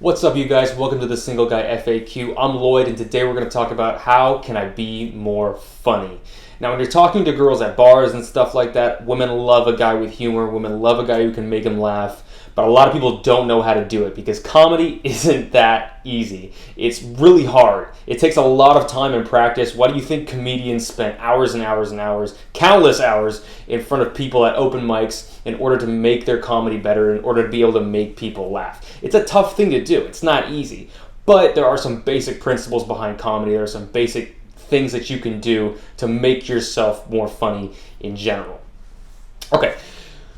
What's up, you guys? Welcome to the Single Guy FAQ. I'm Lloyd, and today we're going to talk about how can I be more funny. Now, when you're talking to girls at bars and stuff like that, women love a guy with humor. Women love a guy who can make them laugh. But a lot of people don't know how to do it because comedy isn't that easy. It's really hard. It takes a lot of time and practice. Why do you think comedians spend hours and hours and hours, countless hours, in front of people at open mics in order to make their comedy better, in order to be able to make people laugh? It's a tough thing to do. It's not easy. But there are some basic principles behind comedy. There are some basic things that you can do to make yourself more funny in general. Okay.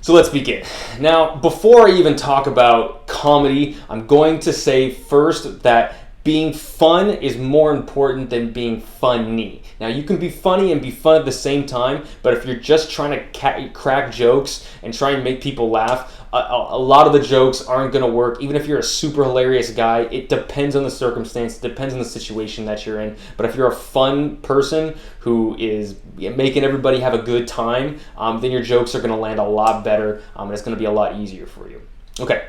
So let's begin. Now, before I even talk about comedy, I'm going to say first that being fun is more important than being funny. Now, you can be funny and be fun at the same time, but if you're just trying to crack jokes and try and make people laugh, a lot of the jokes aren't going to work. Even if you're a super hilarious guy, it depends on the circumstance, it depends on the situation that you're in. But if you're a fun person who is making everybody have a good time, then your jokes are going to land a lot better, and it's going to be a lot easier for you. Okay.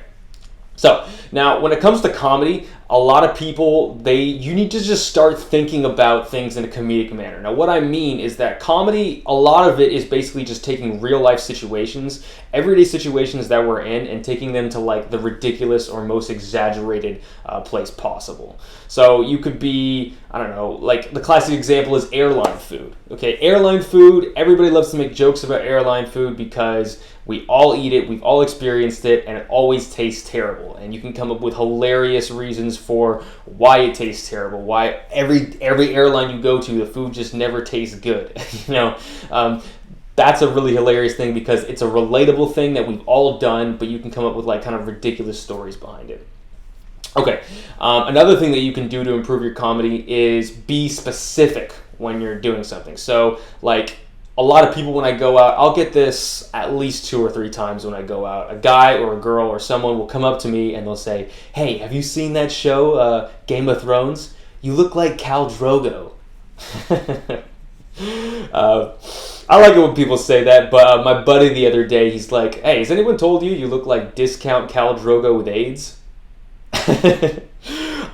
So now when it comes to comedy, a lot of people, you need to just start thinking about things in a comedic manner. Now what I mean is that comedy, a lot of it is basically just taking real life situations, everyday situations that we're in, and taking them to like the ridiculous or most exaggerated place possible. So you could be, I don't know, like the classic example is airline food. Okay, airline food, everybody loves to make jokes about airline food because we all eat it, we've all experienced it, and it always tastes terrible. And you can come up with hilarious reasons for why it tastes terrible, why every airline you go to, the food just never tastes good. That's a really hilarious thing because it's a relatable thing that we've all done, but you can come up with like kind of ridiculous stories behind it. Okay, another thing that you can do to improve your comedy is be specific when you're doing something. So like, a lot of people when I go out, I'll get this at least 2 or 3 times when I go out. A guy or a girl or someone will come up to me and they'll say, "Hey, have you seen that show, Game of Thrones? You look like Khal Drogo." I like it when people say that, but my buddy the other day, he's like, "Hey, has anyone told you look like discount Khal Drogo with AIDS?"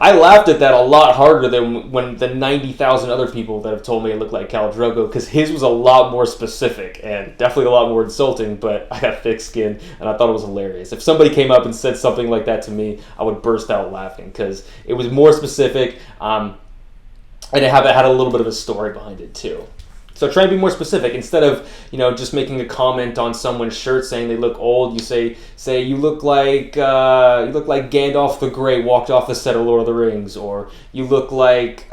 I laughed at that a lot harder than when the 90,000 other people that have told me I look like Khal Drogo, because his was a lot more specific and definitely a lot more insulting, but I got thick skin and I thought it was hilarious. If somebody came up and said something like that to me, I would burst out laughing because it was more specific, and it had a little bit of a story behind it too. So try and be more specific. Instead of, just making a comment on someone's shirt saying they look old, you say you look like Gandalf the Grey walked off the set of Lord of the Rings, or you look like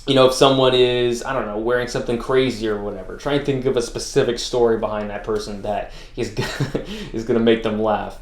if someone is, I don't know, wearing something crazy or whatever. Try and think of a specific story behind that person that is going to make them laugh.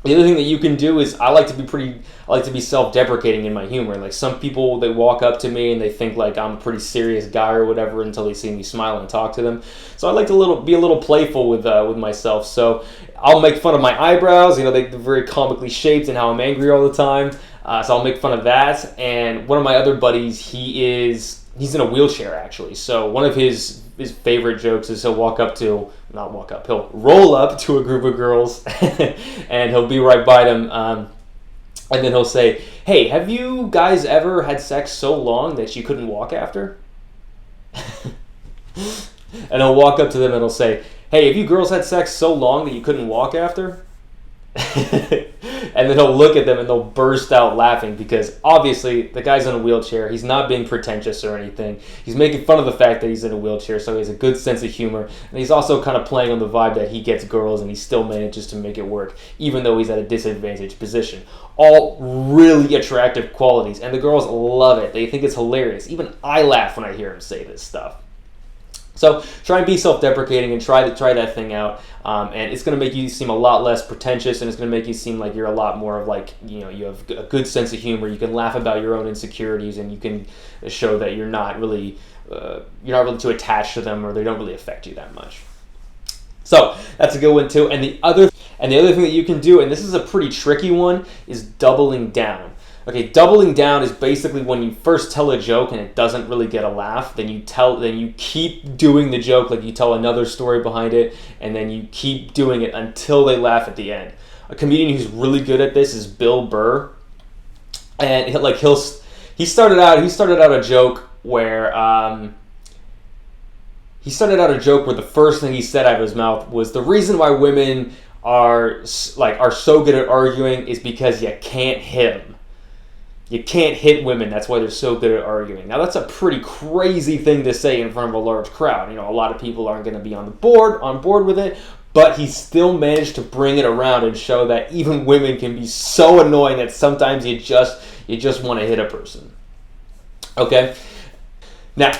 The other thing that you can do is I like to be self-deprecating in my humor. Like some people, they walk up to me and they think like I'm a pretty serious guy or whatever until they see me smile and talk to them. So I like to be a little playful with myself. So I'll make fun of my eyebrows. They're very comically shaped and how I'm angry all the time. So I'll make fun of that. And one of my other buddies, he's in a wheelchair actually. So one of his favorite jokes is he'll roll up to a group of girls and he'll be right by them. And then he'll say, "Hey, have you guys ever had sex so long that you couldn't walk after?" And he'll walk up to them and he'll say, "Hey, have you girls had sex so long that you couldn't walk after?" And then he'll look at them and they'll burst out laughing because obviously the guy's in a wheelchair. He's not being pretentious or anything. He's making fun of the fact that he's in a wheelchair, so he has a good sense of humor. And he's also kind of playing on the vibe that he gets girls and he still manages to make it work, even though he's at a disadvantaged position. All really attractive qualities, and the girls love it. They think it's hilarious. Even I laugh when I hear him say this stuff. So try and be self-deprecating and try that thing out, and it's going to make you seem a lot less pretentious, and it's going to make you seem like you're a lot more of like, you have a good sense of humor. You can laugh about your own insecurities, and you can show that you're not really too attached to them, or they don't really affect you that much. So that's a good one too. And the other thing that you can do, and this is a pretty tricky one, is doubling down. Okay, doubling down is basically when you first tell a joke and it doesn't really get a laugh, then you keep doing the joke, like you tell another story behind it, and then you keep doing it until they laugh at the end. a comedian who's really good at this is Bill Burr, and he started out a joke where the first thing he said out of his mouth was, the reason why women are so good at arguing is because you can't hit them. You can't hit women. That's why they're so good at arguing. Now, that's a pretty crazy thing to say in front of a large crowd. A lot of people aren't going to be on board with it, but he still managed to bring it around and show that even women can be so annoying that sometimes you just want to hit a person. Okay? Now,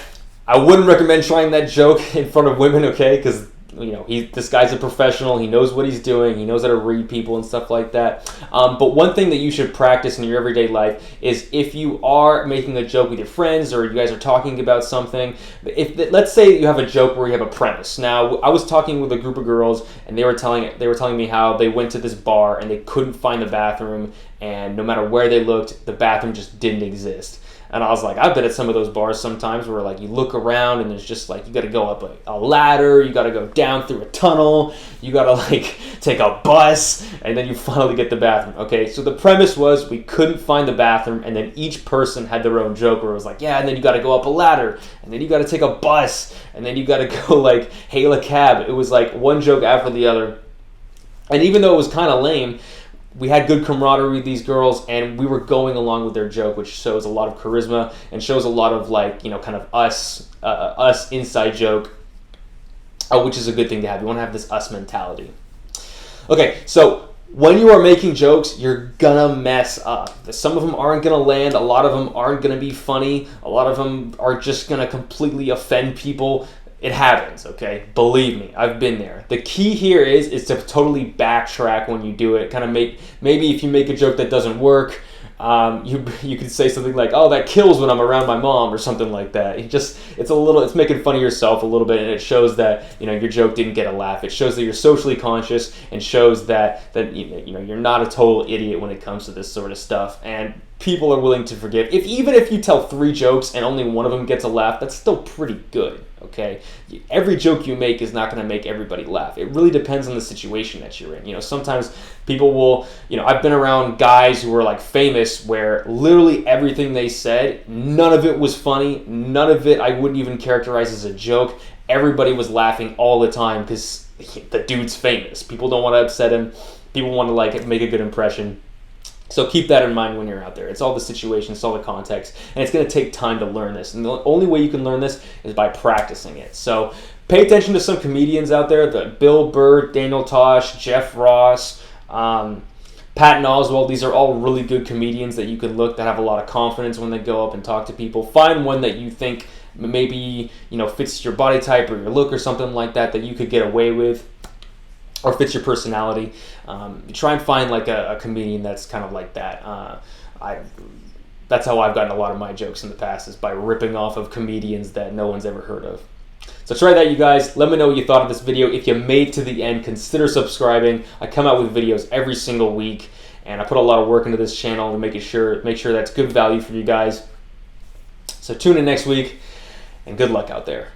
I wouldn't recommend trying that joke in front of women, okay? Because this guy's a professional. He knows what he's doing. He knows how to read people and stuff like that. But one thing that you should practice in your everyday life is, if you are making a joke with your friends or you guys are talking about something, let's say you have a joke where you have a premise. Now, I was talking with a group of girls, and they were telling me how they went to this bar and they couldn't find the bathroom, and no matter where they looked, the bathroom just didn't exist. And I was like, I've been at some of those bars sometimes where you look around and there's just you got to go up a ladder, you got to go down through a tunnel, you got to take a bus, and then you finally get the bathroom. Okay, so the premise was we couldn't find the bathroom, and then each person had their own joke where it was yeah, and then you got to go up a ladder, and then you got to take a bus, and then you got to go hail a cab. It was one joke after the other. And even though it was kind of lame, we had good camaraderie with these girls, and we were going along with their joke, which shows a lot of charisma and shows a lot of kind of us inside joke, which is a good thing to have. You want to have this us mentality. Okay, so when you are making jokes, you're gonna mess up. Some of them aren't gonna land. A lot of them aren't gonna be funny. A lot of them are just gonna completely offend people. It happens, okay? Believe me, I've been there. The key here is to totally backtrack when you do it. Kind of maybe if you make a joke that doesn't work, you could say something like, "Oh, that kills when I'm around my mom," or something like that. It's making fun of yourself a little bit, and it shows that your joke didn't get a laugh. It shows that you're socially conscious, and shows that you're not a total idiot when it comes to this sort of stuff. And people are willing to forgive. Even if you tell 3 jokes and only one of them gets a laugh, that's still pretty good, okay? Every joke you make is not going to make everybody laugh. It really depends on the situation that you're in. Sometimes people will, I've been around guys who were famous where literally everything they said, none of it was funny. None of it I wouldn't even characterize as a joke. Everybody was laughing all the time because the dude's famous. People don't want to upset him. People want to make a good impression. So keep that in mind when you're out there. It's all the situation, it's all the context, and it's going to take time to learn this. And the only way you can learn this is by practicing it. So pay attention to some comedians out there, Bill Burr, Daniel Tosh, Jeff Ross, Patton Oswalt. These are all really good comedians that you can look that have a lot of confidence when they go up and talk to people. Find one that you think maybe fits your body type or your look or something like that you could get away with, or fits your personality. Try and find a comedian that's kind of like that. That's how I've gotten a lot of my jokes in the past, is by ripping off of comedians that no one's ever heard of. So try that, you guys. Let me know what you thought of this video. If you made it to the end, consider subscribing. I come out with videos every single week, and I put a lot of work into this channel to make sure that's good value for you guys. So tune in next week, and good luck out there.